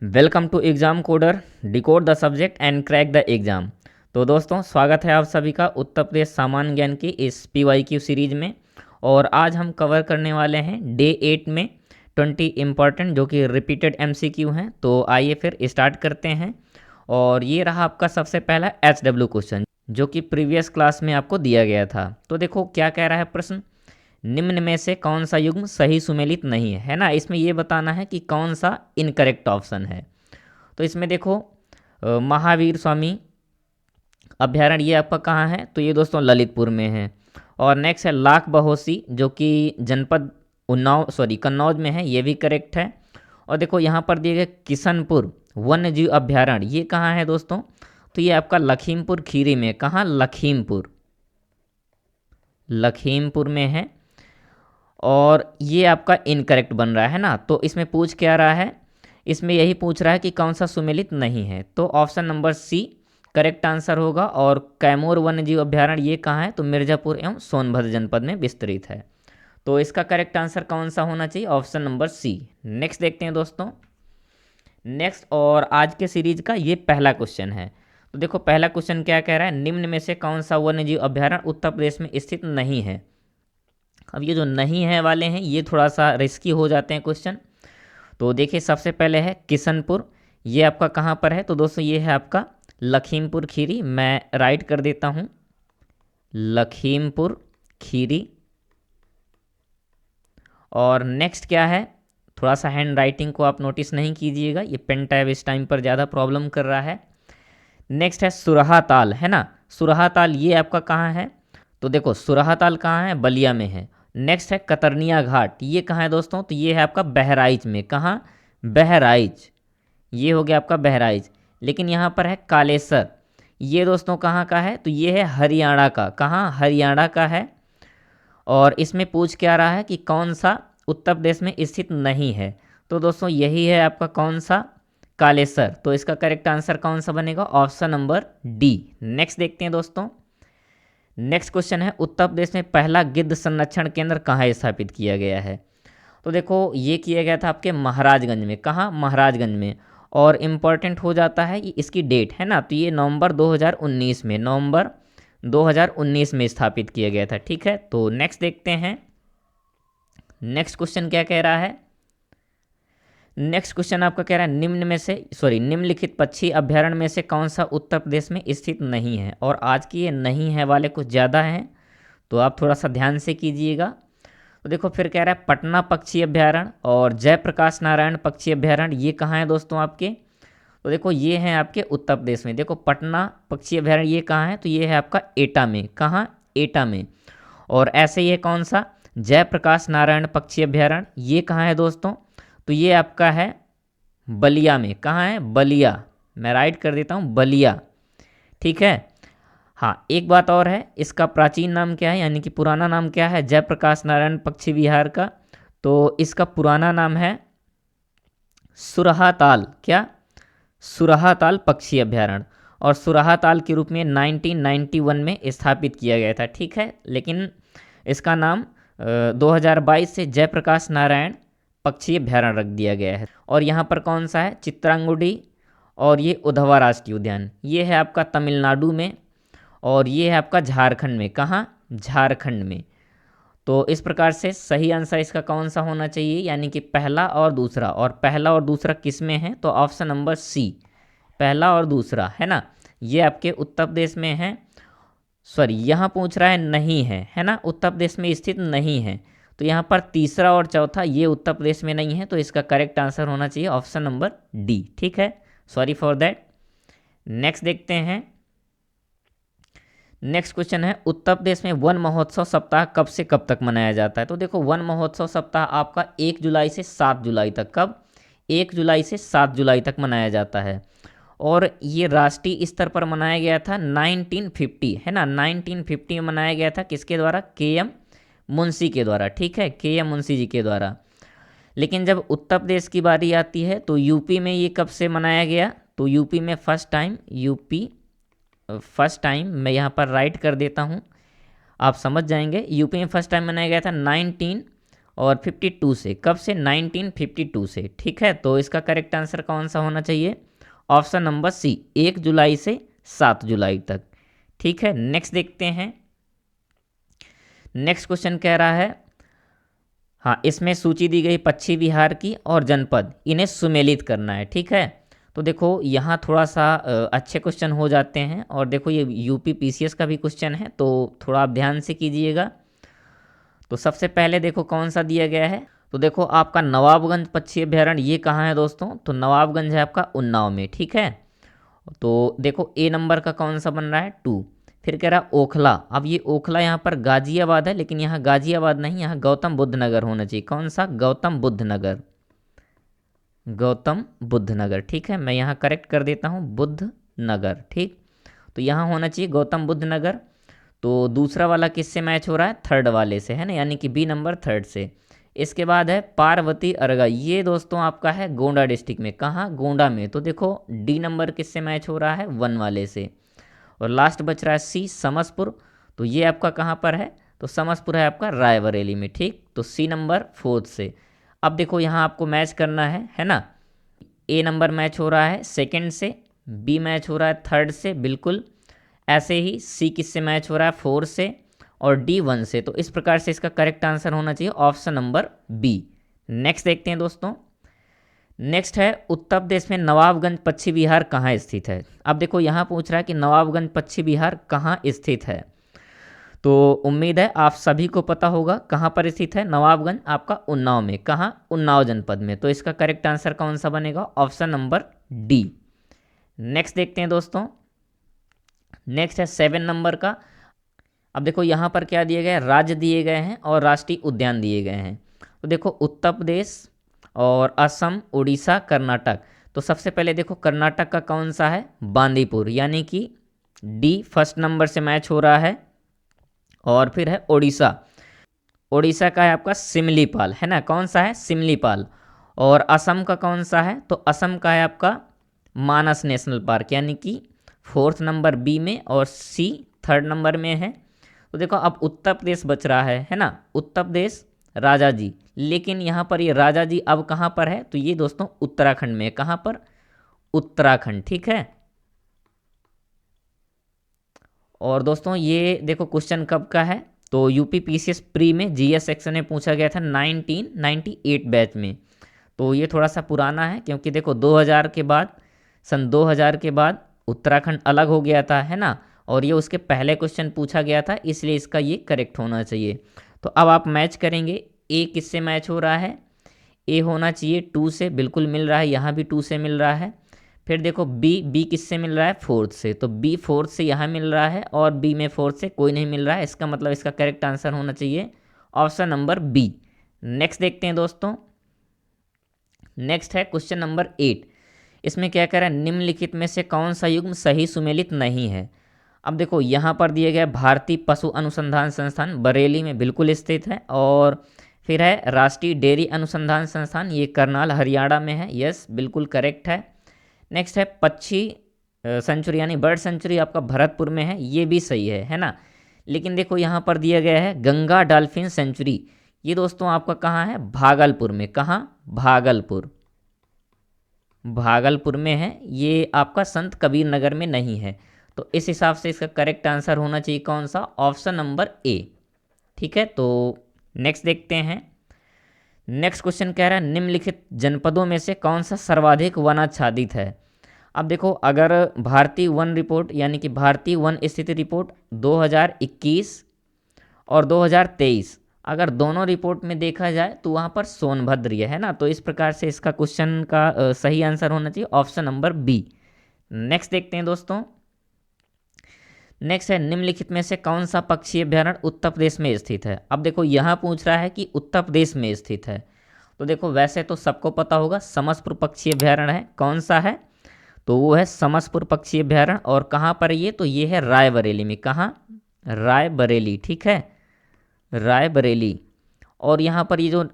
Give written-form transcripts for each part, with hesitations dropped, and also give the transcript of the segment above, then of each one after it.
Welcome to exam coder, decode the subject and crack the exam. तो दोस्तों, स्वागत है आप सभी का उत्तर प्रदेश सामान्य ज्ञान की इस PYQ सीरीज में। और आज हम कवर करने वाले हैं डे 8 में 20 इम्पॉर्टेंट जो कि रिपीटेड MCQ हैं। तो आइए फिर स्टार्ट करते हैं। और ये रहा आपका सबसे पहला HW क्वेश्चन जो कि प्रीवियस क्लास में आपको दिया गया था। तो देखो क्या कह रहा है प्रश्न, निम्न में से कौन सा युग्म सही सुमेलित नहीं है, है ना। इसमें ये बताना है कि कौन सा इनकरेक्ट ऑप्शन है। तो इसमें देखो महावीर स्वामी अभ्यारण्य ये आपका कहाँ है, तो ये दोस्तों ललितपुर में है। और नेक्स्ट है लाख बहोसी जो कि जनपद कन्नौज में है, ये भी करेक्ट है। और देखो यहाँ पर दिए गए किशनपुर वन्य जीव अभ्यारण्य ये कहाँ है दोस्तों, तो ये आपका लखीमपुर खीरी में, कहाँ, लखीमपुर में है। और ये आपका इनकरेक्ट बन रहा है ना। तो इसमें पूछ क्या रहा है, इसमें यही पूछ रहा है कि कौन सा सुमेलित नहीं है। तो option number C correct answer होगा। और कैमूर वन्यजीव अभ्यारण्य ये कहाँ है, तो मिर्ज़ापुर एवं सोनभद्र जनपद में विस्तृत है। तो इसका करेक्ट आंसर कौन सा होना चाहिए, ऑप्शन नंबर सी। नेक्स्ट देखते हैं दोस्तों, नेक्स्ट और आज के सीरीज का ये पहला क्वेश्चन है। तो देखो पहला क्वेश्चन क्या कह रहा है, निम्न में से कौन सा वन्यजीव अभ्यारण्य उत्तर प्रदेश में स्थित नहीं है। अब ये जो नहीं है वाले हैं ये थोड़ा सा रिस्की हो जाते हैं क्वेश्चन। तो देखिए सबसे पहले है किशनपुर, ये आपका कहाँ पर है, तो दोस्तों ये है आपका लखीमपुर खीरी। मैं राइट कर देता हूँ लखीमपुर खीरी। और नेक्स्ट क्या है, थोड़ा सा हैंड राइटिंग को आप नोटिस नहीं कीजिएगा, ये पेन टैब इस टाइम पर ज़्यादा प्रॉब्लम कर रहा है। नेक्स्ट है सुरहाताल, है ना। सुरहाताल ये आपका कहाँ है, तो देखो सुरहाताल कहाँ है, बलिया में है। नेक्स्ट है कतरनिया घाट, ये कहाँ है दोस्तों, तो ये है आपका बहराइच में, कहाँ, बहराइच, ये हो गया आपका बहराइच। लेकिन यहाँ पर है कालेसर, ये दोस्तों कहाँ का है, तो ये है हरियाणा का, कहाँ, हरियाणा का है। और इसमें पूछ क्या रहा है कि कौन सा उत्तर प्रदेश में स्थित नहीं है, तो दोस्तों यही है आपका कौन सा, कालेसर। तो इसका करेक्ट आंसर कौन सा बनेगा, ऑप्शन नंबर डी। नेक्स्ट देखते हैं दोस्तों, नेक्स्ट क्वेश्चन है उत्तर प्रदेश में पहला गिद्ध संरक्षण केंद्र कहाँ स्थापित किया गया है। तो देखो ये किया गया था आपके महाराजगंज में, कहाँ, महाराजगंज में। और इम्पॉर्टेंट हो जाता है ये इसकी डेट, है ना। तो ये नवंबर 2019 में, नवंबर 2019 में स्थापित किया गया था, ठीक है। तो नेक्स्ट देखते हैं, नेक्स्ट क्वेश्चन क्या कह रहा है। नेक्स्ट क्वेश्चन आपका कह रहा है निम्नलिखित पक्षी अभ्यारण्य में से कौन सा उत्तर प्रदेश में स्थित नहीं है। और आज की ये नहीं है वाले कुछ ज़्यादा हैं, तो आप थोड़ा सा ध्यान से कीजिएगा। तो देखो फिर कह रहा है पटना पक्षी अभ्यारण्य और जयप्रकाश नारायण पक्षी अभ्यारण्य ये कहाँ है दोस्तों आपके, तो देखो ये हैं आपके उत्तर प्रदेश में। देखो पटना पक्षी अभ्यारण्य ये कहाँ है, तो ये है आपका एटा में, कहाँ, एटा में। और ऐसे ही है कौन सा, जयप्रकाश नारायण पक्षी अभ्यारण्य ये कहाँ है दोस्तों, तो ये आपका है बलिया में, कहाँ है, बलिया। मैं राइट कर देता हूँ बलिया, ठीक है। हाँ एक बात और है, इसका प्राचीन नाम क्या है, यानी कि पुराना नाम क्या है जयप्रकाश नारायण पक्षी विहार का, तो इसका पुराना नाम है सुरहाताल, क्या, सुरहाताल पक्षी अभ्यारण्य। और सुरहाताल के रूप में 1991 में स्थापित किया गया था, ठीक है। लेकिन इसका नाम 2022 से जयप्रकाश नारायण पक्षी अभ्यारण्य रख दिया गया है। और यहाँ पर कौन सा है, चित्रांगुडी और ये उधवा राष्ट्रीय उद्यान ये है आपका तमिलनाडु में। और ये है आपका झारखंड में, कहाँ, झारखंड में। तो इस प्रकार से सही आंसर इसका कौन सा होना चाहिए, यानी कि पहला और दूसरा। और पहला और दूसरा किस में है, तो ऑप्शन नंबर सी, पहला और दूसरा, है ना। ये आपके उत्तर प्रदेश में है, यहाँ पूछ रहा है नहीं है ना, उत्तर प्रदेश में स्थित नहीं है। तो यहाँ पर तीसरा और चौथा ये उत्तर प्रदेश में नहीं है, तो इसका करेक्ट आंसर होना चाहिए ऑप्शन नंबर डी, ठीक है। Sorry for that. नेक्स्ट देखते हैं, नेक्स्ट क्वेश्चन है उत्तर प्रदेश में वन महोत्सव सप्ताह कब से कब तक मनाया जाता है। तो देखो वन महोत्सव सप्ताह आपका 1 जुलाई से 7 जुलाई तक, कब, 1 जुलाई से 7 जुलाई तक मनाया जाता है। और ये राष्ट्रीय स्तर पर मनाया गया था 1950, है ना, 1950 में मनाया गया था, किसके द्वारा, KM मुंशी के द्वारा, ठीक है, KM मुंशी जी के द्वारा। लेकिन जब उत्तर प्रदेश की बारी आती है तो यूपी में ये कब से मनाया गया, तो यूपी में फर्स्ट टाइम मैं यहाँ पर राइट कर देता हूँ, आप समझ जाएंगे। यूपी में फर्स्ट टाइम मनाया गया था और 52 से, कब से? 1952 से, ठीक है। तो इसका करेक्ट आंसर कौन सा होना चाहिए? ऑप्शन नंबर सी, 1 जुलाई से 7 जुलाई तक, ठीक है। नेक्स्ट देखते हैं। नेक्स्ट क्वेश्चन कह रहा है, हाँ, इसमें सूची दी गई पश्चिम बिहार की और जनपद, इन्हें सुमेलित करना है, ठीक है। तो देखो यहाँ थोड़ा सा अच्छे क्वेश्चन हो जाते हैं, और देखो ये यूपी पीसीएस का भी क्वेश्चन है, तो थोड़ा आप ध्यान से कीजिएगा। तो सबसे पहले देखो कौन सा दिया गया है। तो देखो आपका नवाबगंज पक्षी अभ्यारण्य ये कहाँ है दोस्तों? तो नवाबगंज है आपका उन्नाव में, ठीक है। तो देखो ए नंबर का कौन सा बन रहा है? 2। फिर कह रहा ओखला। अब ये ओखला यहाँ पर गाजियाबाद है, लेकिन यहाँ गाजियाबाद नहीं, यहाँ गौतम बुद्ध नगर होना चाहिए। कौन सा? गौतम बुद्ध नगर, गौतम बुद्ध नगर, ठीक है। मैं यहाँ करेक्ट कर देता हूँ, बुद्ध नगर, ठीक। तो यहाँ होना चाहिए गौतम बुद्ध नगर। तो दूसरा वाला किससे मैच हो रहा है? थर्ड वाले से, है ना, यानी कि बी नंबर थर्ड से। इसके बाद है पार्वती अरगा, ये दोस्तों आपका है गोंडा डिस्ट्रिक्ट में। कहाँ? गोंडा में। तो देखो डी नंबर किससे मैच हो रहा है? 1 वाले से। और लास्ट बच रहा है सी, समसपुर। तो ये आपका कहाँ पर है? तो समसपुर है आपका रायबरेली में, ठीक। तो सी नंबर 4 से। अब देखो यहाँ आपको मैच करना है ना। ए नंबर मैच हो रहा है सेकंड से, बी मैच हो रहा है थर्ड से, बिल्कुल ऐसे ही सी किससे मैच हो रहा है? 4 से, और डी 1 से। तो इस प्रकार से इसका करेक्ट आंसर होना चाहिए ऑप्शन नंबर बी। नेक्स्ट देखते हैं दोस्तों। नेक्स्ट है, उत्तर प्रदेश में नवाबगंज पश्चिम बिहार कहाँ स्थित है? अब देखो यहाँ पूछ रहा है कि नवाबगंज पश्चिम बिहार कहाँ स्थित है। तो उम्मीद है आप सभी को पता होगा कहाँ पर स्थित है। नवाबगंज आपका उन्नाव में। कहाँ? उन्नाव जनपद में। तो इसका करेक्ट आंसर कौन सा बनेगा? Option number D. नेक्स्ट देखते हैं दोस्तों। नेक्स्ट है 7 नंबर का। अब देखो यहाँ पर क्या दिए गए हैं? राज्य दिए गए हैं और राष्ट्रीय उद्यान दिए गए हैं। तो देखो उत्तर प्रदेश और असम, उड़ीसा, कर्नाटक। तो सबसे पहले देखो कर्नाटक का कौन सा है? बांदीपुर, यानी कि डी फर्स्ट नंबर से मैच हो रहा है। और फिर है उड़ीसा, उड़ीसा का है आपका सिमलीपाल, है ना। कौन सा है? सिमलीपाल। और असम का कौन सा है? तो असम का है आपका मानस नेशनल पार्क, यानी कि 4th नंबर बी में, और सी 3rd नंबर में है। तो देखो अब उत्तर प्रदेश बच रहा है ना। उत्तर प्रदेश राजा जी, लेकिन यहाँ पर ये राजा जी अब कहाँ पर है? तो ये दोस्तों उत्तराखंड में। कहाँ पर? उत्तराखंड, ठीक है। और दोस्तों ये देखो क्वेश्चन कब का है? तो यूपी पीसीएस प्री में जीएस सेक्शन में पूछा गया था 1998 बैच में। तो ये थोड़ा सा पुराना है, क्योंकि देखो 2000 के बाद, सन 2000 के बाद उत्तराखंड अलग हो गया था, है ना। और ये उसके पहले क्वेश्चन पूछा गया था, इसलिए इसका ये करेक्ट होना चाहिए। तो अब आप मैच करेंगे, ए किससे मैच हो रहा है? ए होना चाहिए 2 से, बिल्कुल मिल रहा है, यहाँ भी 2 से मिल रहा है। फिर देखो बी किससे मिल रहा है? 4th से। तो बी 4th से यहाँ मिल रहा है, और बी में 4th से कोई नहीं मिल रहा है। इसका मतलब इसका करेक्ट आंसर होना चाहिए ऑप्शन नंबर बी। नेक्स्ट देखते हैं दोस्तों। नेक्स्ट है क्वेश्चन नंबर 8। इसमें क्या कह रहा है? निम्नलिखित में से कौन सा युग्म सही सुमेलित नहीं है? अब देखो यहाँ पर दिए गए भारतीय पशु अनुसंधान संस्थान बरेली में बिल्कुल स्थित है। और फिर है राष्ट्रीय डेयरी अनुसंधान संस्थान, ये करनाल हरियाणा में है। यस, बिल्कुल करेक्ट है। नेक्स्ट है पक्षी सेंचुरी, यानी बर्ड सेंचुरी आपका भरतपुर में है, ये भी सही है ना। लेकिन देखो यहाँ पर दिया गया है गंगा डॉल्फिन सेंचुरी, ये दोस्तों आपका कहाँ है? भागलपुर में। कहाँ? भागलपुर, भागलपुर में है। ये आपका संत कबीर नगर में नहीं है। तो इस हिसाब से इसका करेक्ट आंसर होना चाहिए कौन सा? ऑप्शन नंबर ए, ठीक है। तो नेक्स्ट देखते हैं। नेक्स्ट क्वेश्चन कह रहा है निम्नलिखित जनपदों में से कौन सा सर्वाधिक वनाच्छादित है? अब देखो अगर भारतीय वन रिपोर्ट, यानी कि भारतीय वन स्थिति रिपोर्ट 2021 और 2023, अगर दोनों रिपोर्ट में देखा जाए तो वहाँ पर सोनभद्र है ना। तो इस प्रकार से इसका क्वेश्चन का सही आंसर होना चाहिए ऑप्शन नंबर बी। नेक्स्ट देखते हैं दोस्तों। नेक्स्ट है निम्नलिखित में से कौन सा पक्षी अभ्यारण्य उत्तर प्रदेश में स्थित है? अब देखो यहाँ पूछ रहा है कि उत्तर प्रदेश में स्थित है। तो देखो वैसे तो सबको पता होगा समसपुर पक्षी अभ्यारण्य है। कौन सा है? तो वो है समसपुर पक्षी अभ्यारण्य। और कहाँ पर ये? तो ये है रायबरेली में। कहाँ? रायबरेली, ठीक है, रायबरेली। और यहाँ पर ये जो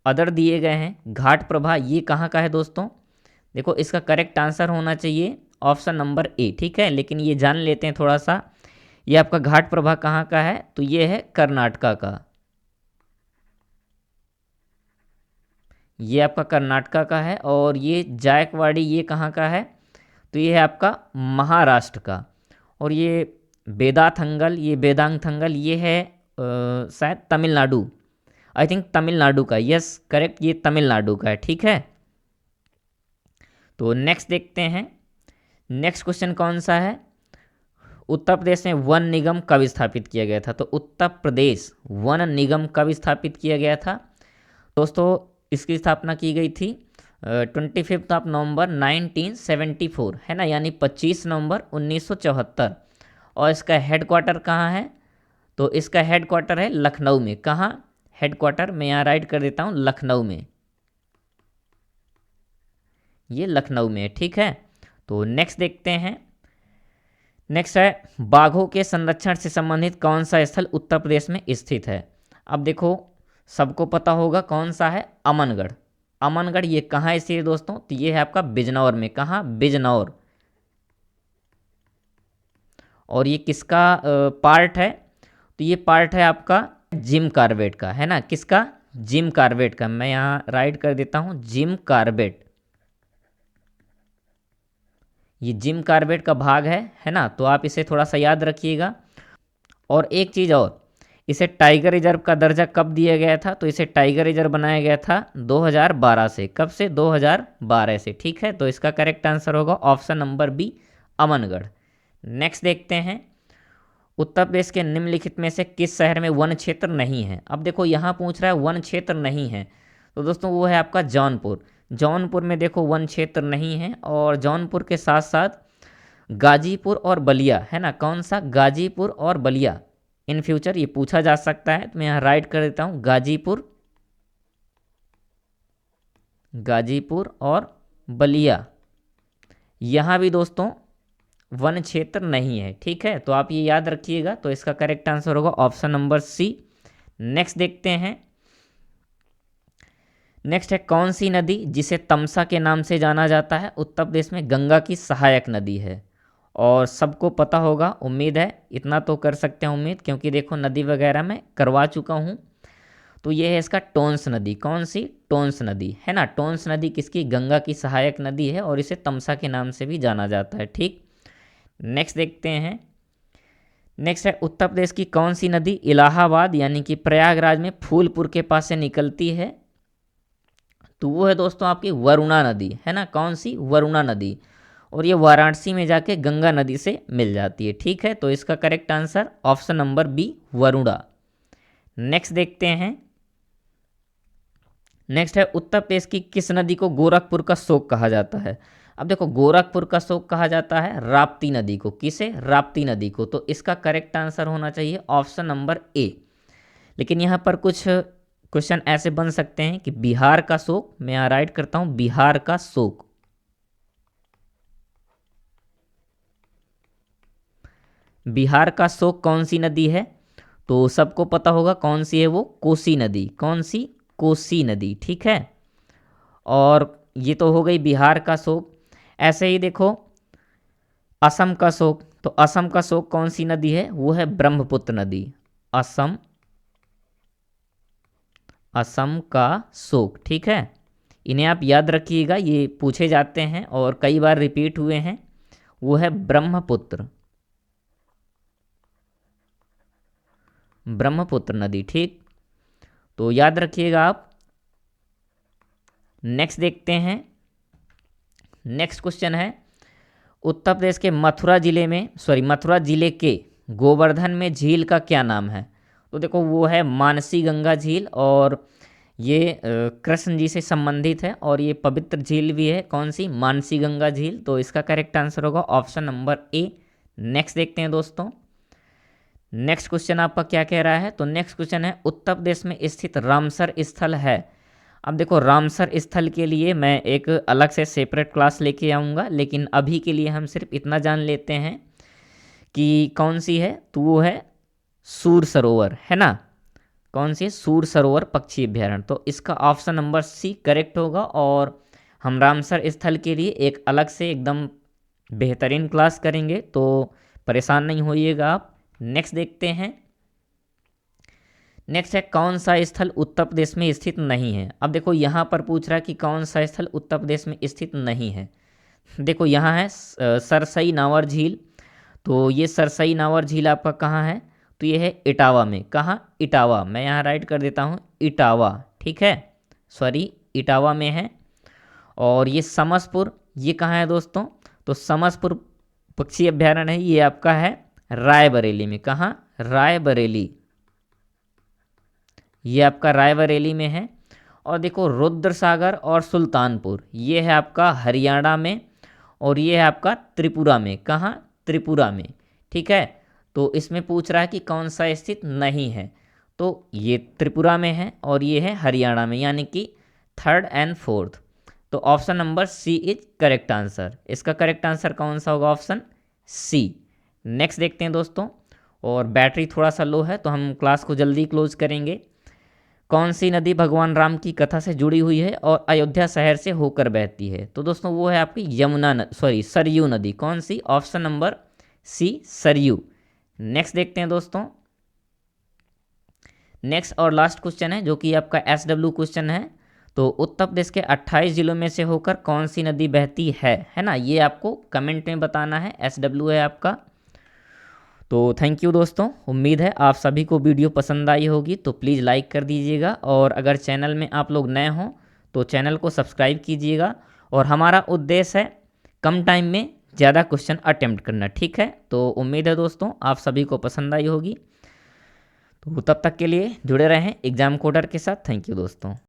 अदर दिए गए हैं घाट प्रभा, ये कहाँ का है दोस्तों? देखो इसका करेक्ट आंसर होना चाहिए ऑप्शन नंबर ए, ठीक है। लेकिन ये जान लेते हैं थोड़ा सा, ये आपका घाट प्रभा कहाँ का है? तो ये है कर्नाटका का। ये आपका कर्नाटका का है। और ये जायकवाड़ी ये कहाँ का है, तो ये है आपका महाराष्ट्र का। और ये बेदाथंगल, ये बेदांगथंगल ये है शायद तमिलनाडु, आई थिंक तमिलनाडु का, यस करेक्ट, ये तमिलनाडु का है। ठीक है, तो नेक्स्ट देखते हैं। नेक्स्ट क्वेश्चन कौन सा है, उत्तर प्रदेश में वन निगम कब स्थापित किया गया था। तो उत्तर प्रदेश वन निगम कब स्थापित किया गया था दोस्तों, इसकी स्थापना की गई थी 25 नवंबर 1974, है ना, यानी 25 नवंबर 1974। और इसका हेडक्वार्टर कहाँ है, तो इसका हेडक्वार्टर है लखनऊ में। कहाँ हेडक्वार्टर, मैं यहाँ राइट कर देता हूँ, लखनऊ में, ये लखनऊ में है। ठीक है, तो नेक्स्ट देखते हैं। नेक्स्ट है बाघों के संरक्षण से संबंधित कौन सा स्थल उत्तर प्रदेश में स्थित है। अब देखो सबको पता होगा कौन सा है, अमनगढ़। अमनगढ़ ये कहाँ स्थित है दोस्तों, तो ये है आपका बिजनौर में। कहाँ, बिजनौर। और ये किसका पार्ट है, तो ये पार्ट है आपका जिम कार्बेट का, है ना, किसका, जिम कार्बेट का। मैं यहाँ राइट कर देता हूँ, जिम कार्बेट, ये जिम कार्बेट का भाग है ना, तो आप इसे थोड़ा सा याद रखिएगा। और एक चीज़ और, इसे टाइगर रिजर्व का दर्जा कब दिया गया था, तो इसे टाइगर रिजर्व बनाया गया था 2012 से। कब से, 2012 से। ठीक है, तो इसका करेक्ट आंसर होगा option number B, Amangarh. Next देखते हैं, उत्तर प्रदेश के निम्नलिखित में से किस शहर में वन क्षेत्र नहीं है। अब देखो यहाँ पूछ रहा है वन क्षेत्र नहीं है, तो दोस्तों वो है आपका जौनपुर। जौनपुर में देखो वन क्षेत्र नहीं है। और जौनपुर के साथ साथ गाजीपुर और बलिया, है ना, कौन सा, गाजीपुर और बलिया। इन फ्यूचर ये पूछा जा सकता है, तो मैं यहाँ राइट कर देता हूँ, गाजीपुर, गाजीपुर और बलिया, यहाँ भी दोस्तों वन क्षेत्र नहीं है। ठीक है, तो आप ये याद रखिएगा। तो इसका करेक्ट आंसर होगा ऑप्शन नंबर सी। नेक्स्ट देखते हैं। नेक्स्ट है कौन सी नदी जिसे तमसा के नाम से जाना जाता है। उत्तर प्रदेश में गंगा की सहायक नदी है, और सबको पता होगा, उम्मीद है, इतना तो कर सकते हैं उम्मीद, क्योंकि देखो नदी वगैरह मैं करवा चुका हूँ। तो ये है इसका टोंस नदी। कौन सी, टोंस नदी, है ना। टोंस नदी किसकी, गंगा की सहायक नदी है, और इसे तमसा के नाम से भी जाना जाता है। ठीक, नेक्स्ट देखते हैं। नेक्स्ट है उत्तर प्रदेश की कौन सी नदी इलाहाबाद यानी कि प्रयागराज में फूलपुर के पास से निकलती है। तो वो है दोस्तों आपकी वरुणा नदी, है ना, कौन सी, वरुणा नदी। और ये वाराणसी में जाके गंगा नदी से मिल जाती है। ठीक है, तो इसका correct answer option number B, Varuna. Next देखते हैं। नेक्स्ट है उत्तर प्रदेश की किस नदी को गोरखपुर का शोक कहा जाता है। अब देखो गोरखपुर का शोक कहा जाता है राप्ती नदी को। किसे, राप्ती नदी को। तो इसका करेक्ट आंसर होना चाहिए ऑप्शन नंबर ए। लेकिन यहाँ पर कुछ क्वेश्चन ऐसे बन सकते हैं कि बिहार का शोक, मैं यहाँ राइट करता हूँ, बिहार का शोक। बिहार का शोक कौन सी नदी है, तो सबको पता होगा कौन सी है वो, कोसी नदी। कौन सी, कोसी नदी। ठीक है, और ये तो हो गई बिहार का शोक। ऐसे ही देखो असम का शोक, तो असम का शोक कौन सी नदी है, वो है ब्रह्मपुत्र नदी। असम, असम का शोक। ठीक है, इन्हें आप याद रखिएगा, ये पूछे जाते हैं और कई बार रिपीट हुए हैं। वो है ब्रह्मपुत्र, ब्रह्मपुत्र नदी। ठीक, तो याद रखिएगा आप। नेक्स्ट देखते हैं। नेक्स्ट क्वेश्चन है उत्तर प्रदेश के मथुरा जिले के गोवर्धन में झील का क्या नाम है। तो देखो वो है मानसी गंगा झील, और ये कृष्ण जी से संबंधित है, और ये पवित्र झील भी है। कौन सी, मानसी गंगा झील। तो इसका करेक्ट आंसर होगा ऑप्शन नंबर ए। नेक्स्ट देखते हैं दोस्तों। नेक्स्ट क्वेश्चन आपका क्या कह रहा है, तो नेक्स्ट क्वेश्चन है उत्तर प्रदेश में स्थित रामसर स्थल है। अब देखो रामसर स्थल के लिए मैं एक अलग से सेपरेट क्लास लेके आऊँगा, लेकिन अभी के लिए हम सिर्फ इतना जान लेते हैं कि कौन सी है, तो वो है सूर सरोवर, है ना। कौन सी है, सूर सरोवर पक्षी अभ्यारण्य। तो इसका ऑप्शन नंबर सी करेक्ट होगा, और हम रामसर स्थल के लिए एक अलग से एकदम बेहतरीन क्लास करेंगे, तो परेशान नहीं होइएगा आप। नेक्स्ट देखते हैं। नेक्स्ट है कौन सा स्थल उत्तर प्रदेश में स्थित नहीं है। अब देखो यहाँ पर पूछ रहा है कि कौन सा स्थल उत्तर प्रदेश में स्थित नहीं है। देखो यहाँ है सरसई नावर झील। तो ये सरसई नावर झील आपका कहाँ है, तो ये है इटावा में। कहाँ, इटावा। मैं यहाँ राइट कर देता हूँ इटावा, ठीक है, सॉरी इटावा में है। और ये समसपुर, ये कहाँ है दोस्तों, तो समसपुर पक्षी अभ्यारण्य है, ये आपका है रायबरेली में। कहाँ, रायबरेली, ये आपका रायबरेली में है। और देखो रुद्र सागर और सुल्तानपुर, ये है आपका हरियाणा में, और ये है आपका त्रिपुरा में। कहाँ, त्रिपुरा में, ठीक है। तो इसमें पूछ रहा है कि कौन सा स्थित नहीं है, तो ये त्रिपुरा में है और ये है हरियाणा में, यानी कि थर्ड एंड फोर्थ। तो option number C is correct answer. इसका करेक्ट आंसर कौन सा होगा, ऑप्शन सी। नेक्स्ट देखते हैं दोस्तों, और बैटरी थोड़ा सा लो है तो हम क्लास को जल्दी क्लोज करेंगे। कौन सी नदी भगवान राम की कथा से जुड़ी हुई है और अयोध्या शहर से होकर बहती है, तो दोस्तों वो है आपकी सरयू नदी। कौन सी, option number C Saryu. Next देखते हैं दोस्तों, नेक्स्ट और लास्ट क्वेश्चन है जो कि आपका SW क्वेश्चन है। तो उत्तर प्रदेश के 28 जिलों में से होकर कौन सी नदी बहती है ना, ये आपको कमेंट में बताना है। SW है आपका। तो थैंक यू दोस्तों, उम्मीद है आप सभी को वीडियो पसंद आई होगी, तो प्लीज़ लाइक कर दीजिएगा, और अगर चैनल में आप लोग नए हों तो चैनल को सब्सक्राइब कीजिएगा। और हमारा उद्देश्य है कम टाइम में ज़्यादा क्वेश्चन अटेम्प्ट करना, ठीक है। तो उम्मीद है दोस्तों आप सभी को पसंद आई होगी। तो तब तक के लिए जुड़े रहें एग्ज़ाम कोडर के साथ। थैंक यू दोस्तों।